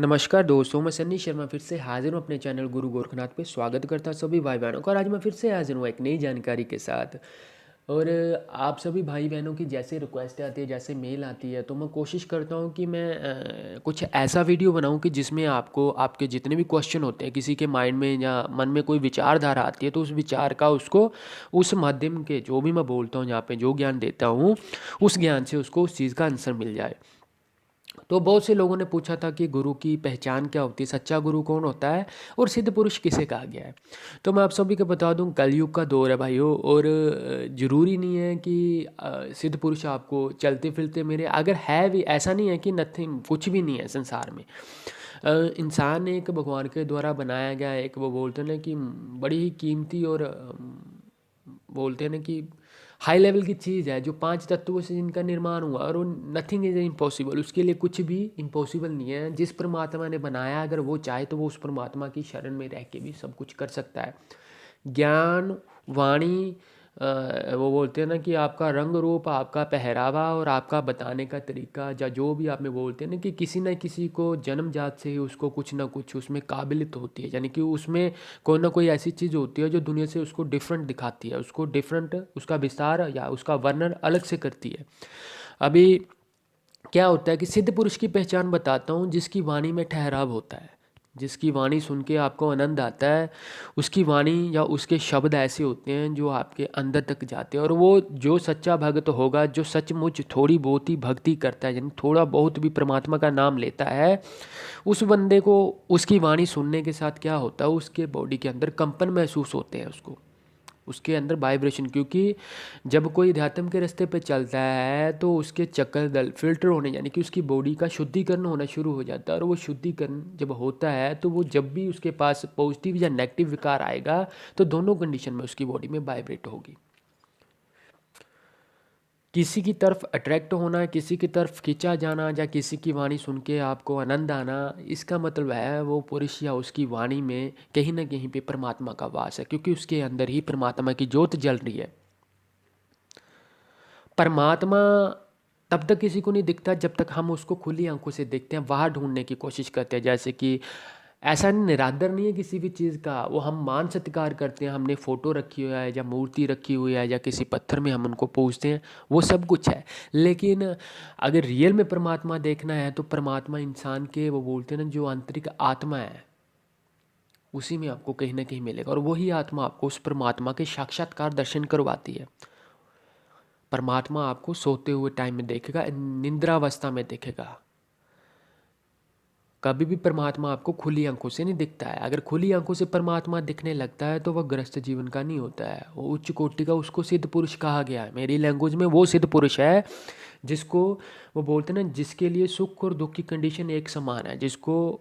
नमस्कार दोस्तों, मैं सन्नी शर्मा फिर से हाजिर हूँ अपने चैनल गुरु गोरखनाथ पे। स्वागत करता हूँ सभी भाई बहनों का। और आज मैं फिर से हाजिर हूँ एक नई जानकारी के साथ। और आप सभी भाई बहनों की जैसे रिक्वेस्ट आती है, जैसे मेल आती है, तो मैं कोशिश करता हूँ कि मैं कुछ ऐसा वीडियो बनाऊँ कि जिसमें आपको आपके जितने भी क्वेश्चन होते हैं, किसी के माइंड में या मन में कोई विचारधारा आती है, तो उस विचार का उसको उस माध्यम के जो भी मैं बोलता हूँ, यहाँ पे जो ज्ञान देता हूँ, उस ज्ञान से उसको उस चीज़ का आंसर मिल जाए। तो बहुत से लोगों ने पूछा था कि गुरु की पहचान क्या होती है, सच्चा गुरु कौन होता है और सिद्ध पुरुष किसे कहा गया है। तो मैं आप सभी को बता दूं, कलयुग का दौर है भाइयों। और ज़रूरी नहीं है कि सिद्ध पुरुष आपको चलते फिरते मेरे अगर है भी, ऐसा नहीं है कि नथिंग कुछ भी नहीं है संसार में। इंसान एक भगवान के द्वारा बनाया गया एक, वो बोलते हैं ना कि बड़ी ही कीमती और बोलते हैं ना कि हाई लेवल की चीज़ है, जो 5 तत्वों से जिनका निर्माण हुआ। और वो नथिंग इज इम्पॉसिबल, उसके लिए कुछ भी इम्पॉसिबल नहीं है। जिस परमात्मा ने बनाया, अगर वो चाहे तो वो उस परमात्मा की शरण में रह के भी सब कुछ कर सकता है। ज्ञान, वाणी, वो बोलते हैं ना कि आपका रंग रूप, आपका पहरावा और आपका बताने का तरीका, या जो भी आप में बोलते हैं ना कि किसी न किसी को जन्मजात से ही उसको कुछ ना कुछ उसमें काबिलियत होती है, यानी कि उसमें कोई ना कोई ऐसी चीज़ होती है जो दुनिया से उसको डिफरेंट दिखाती है, उसको डिफरेंट, उसका विस्तार या उसका वर्णन अलग से करती है। अभी क्या होता है कि सिद्ध पुरुष की पहचान बताता हूँ, जिसकी वाणी में ठहराव होता है, जिसकी वाणी सुन के आपको आनंद आता है। उसकी वाणी या उसके शब्द ऐसे होते हैं जो आपके अंदर तक जाते हैं। और वो जो सच्चा भक्त होगा, जो सचमुच थोड़ी बहुत ही भक्ति करता है, यानी थोड़ा बहुत भी परमात्मा का नाम लेता है, उस बंदे को उसकी वाणी सुनने के साथ क्या होता है, उसके बॉडी के अंदर कंपन महसूस होते हैं, उसको उसके अंदर वाइब्रेशन। क्योंकि जब कोई अध्यात्म के रास्ते पे चलता है तो उसके चक्कर दल फिल्टर होने, यानी कि उसकी बॉडी का शुद्धिकरण होना शुरू हो जाता है। और वो शुद्धिकरण जब होता है तो वो जब भी उसके पास पॉजिटिव या नेगेटिव विकार आएगा, तो दोनों कंडीशन में उसकी बॉडी में वाइब्रेट होगी। किसी की तरफ अट्रैक्ट होना, किसी की तरफ खींचा जाना, या किसी की वाणी सुन के आपको आनंद आना, इसका मतलब है वो पुरुष या उसकी वाणी में कहीं ना कहीं पे परमात्मा का वास है, क्योंकि उसके अंदर ही परमात्मा की ज्योत जल रही है। परमात्मा तब तक किसी को नहीं दिखता जब तक हम उसको खुली आंखों से देखते हैं, वहाँ ढूंढने की कोशिश करते हैं। जैसे कि ऐसा निरादर नहीं है किसी भी चीज़ का, वो हम मान सत्कार करते हैं, हमने फ़ोटो रखी हुई है या मूर्ति रखी हुई है या किसी पत्थर में हम उनको पूजते हैं, वो सब कुछ है। लेकिन अगर रियल में परमात्मा देखना है तो परमात्मा इंसान के, वो बोलते हैं ना, जो आंतरिक आत्मा है, उसी में आपको कहीं ना कहीं मिलेगा। और वही आत्मा आपको उस परमात्मा के साक्षात्कार दर्शन करवाती है। परमात्मा आपको सोते हुए टाइम में देखेगा, निंद्रावस्था में देखेगा। कभी भी परमात्मा आपको खुली आंखों से नहीं दिखता है। अगर खुली आंखों से परमात्मा दिखने लगता है तो वह ग्रस्त जीवन का नहीं होता है, वो उच्च कोटि का, उसको सिद्ध पुरुष कहा गया है। मेरी लैंग्वेज में वो सिद्ध पुरुष है जिसको, वो बोलते हैं ना, जिसके लिए सुख और दुख की कंडीशन एक समान है, जिसको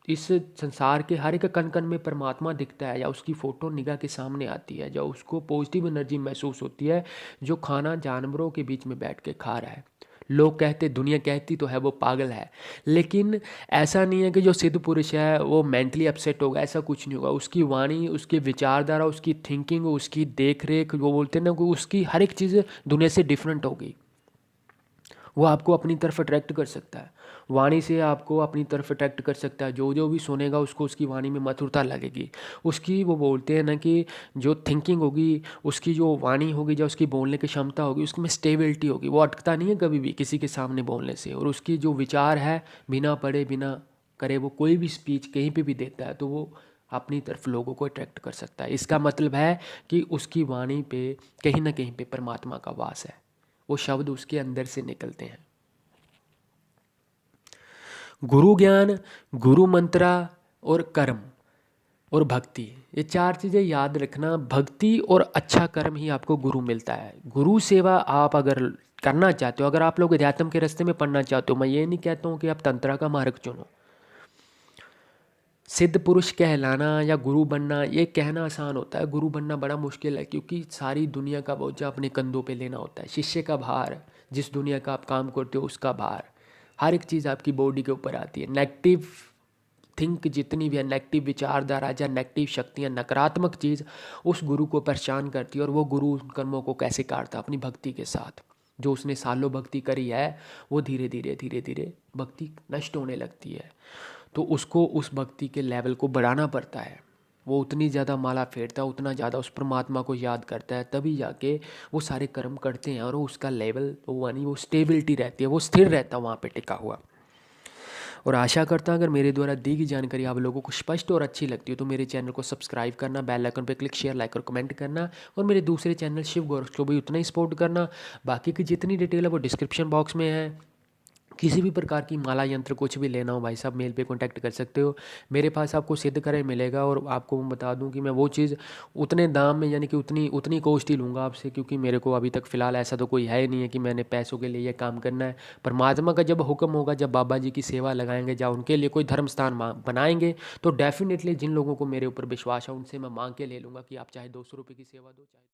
इस संसार के हर एक कण कण में परमात्मा दिखता है, या उसकी फ़ोटो निगाह के सामने आती है, या उसको पॉजिटिव एनर्जी महसूस होती है, जो खाना जानवरों के बीच में बैठ के खा रहा है। लोग कहते, दुनिया कहती तो है वो पागल है, लेकिन ऐसा नहीं है कि जो सिद्ध पुरुष है वो मेंटली अपसेट होगा, ऐसा कुछ नहीं होगा। उसकी वाणी, उसकी विचारधारा, उसकी थिंकिंग, उसकी देख रेख, वो बोलते हैं ना, कि उसकी हर एक चीज़ दुनिया से डिफरेंट होगी। वो आपको अपनी तरफ अट्रैक्ट कर सकता है, वाणी से आपको अपनी तरफ अट्रैक्ट कर सकता है। जो जो भी सुनेगा उसको उसकी वाणी में मधुरता लगेगी। उसकी, वो बोलते हैं ना कि जो थिंकिंग होगी, उसकी जो वाणी होगी, जो उसकी बोलने की क्षमता होगी, उसमें स्टेबिलिटी होगी। वो अटकता नहीं है कभी भी किसी के सामने बोलने से। और उसकी जो विचार है, बिना पढ़े बिना करे वो कोई भी स्पीच कहीं पे भी देता है, तो वो अपनी तरफ लोगों को अट्रैक्ट कर सकता है। इसका मतलब है कि उसकी वाणी पे कहीं ना कहीं पे परमात्मा का वास है, वो शब्द उसके अंदर से निकलते हैं। गुरु ज्ञान, गुरु मंत्रा और कर्म और भक्ति, ये 4 चीज़ें याद रखना। भक्ति और अच्छा कर्म ही आपको गुरु मिलता है। गुरु सेवा आप अगर करना चाहते हो, अगर आप लोग अध्यात्म के रास्ते में पढ़ना चाहते हो, मैं ये नहीं कहता हूँ कि आप तंत्रा का मार्ग चुनो। सिद्ध पुरुष कहलाना या गुरु बनना, ये कहना आसान होता है, गुरु बनना बड़ा मुश्किल है, क्योंकि सारी दुनिया का बोझा अपने कंधों पे लेना होता है। शिष्य का भार, जिस दुनिया का आप काम करते हो उसका भार, हर एक चीज़ आपकी बॉडी के ऊपर आती है। नेगेटिव थिंक जितनी भी है, नेगेटिव विचारधारा या नेगेटिव शक्तियाँ, नकारात्मक चीज़ उस गुरु को परेशान करती है। और वो गुरु उन कर्मों को कैसे काटता है, अपनी भक्ति के साथ। जो उसने सालों भक्ति करी है, वो धीरे धीरे धीरे धीरे भक्ति नष्ट होने लगती है। तो उसको उस भक्ति के लेवल को बढ़ाना पड़ता है। वो उतनी ज़्यादा माला फेरता है, उतना ज़्यादा उस परमात्मा को याद करता है, तभी जाके वो सारे कर्म करते हैं और वो उसका लेवल वो यानी वो स्टेबिलिटी रहती है, वो स्थिर रहता है वहाँ पे टिका हुआ। और आशा करता हूँ अगर मेरे द्वारा दी गई जानकारी आप लोगों को स्पष्ट और अच्छी लगती हो तो मेरे चैनल को सब्सक्राइब करना, बेल आइकन पे क्लिक, शेयर, लाइक और कमेंट करना, और मेरे दूसरे चैनल शिव गौरव को भी उतना ही सपोर्ट करना। बाकी की जितनी डिटेल है वो डिस्क्रिप्शन बॉक्स में है। किसी भी प्रकार की माला यंत्र कुछ भी लेना हो भाई साहब मेल पे कांटेक्ट कर सकते हो। मेरे पास आपको सिद्ध करे मिलेगा, और आपको मैं बता दूं कि मैं वो चीज़ उतने दाम में यानी कि उतनी उतनी कॉस्ट ही लूँगा आपसे, क्योंकि मेरे को अभी तक फ़िलहाल ऐसा तो कोई है ही नहीं है कि मैंने पैसों के लिए ये काम करना है। परमात्मा का जब हुक्म होगा, जब बाबा जी की सेवा लगाएंगे, जब उनके लिए कोई धर्म स्थान बनाएंगे, तो डेफिनेटली जिन लोगों को मेरे ऊपर विश्वास है उनसे मैं मांग के ले लूँगा कि आप चाहे 200 रुपये की सेवा दो, चाहे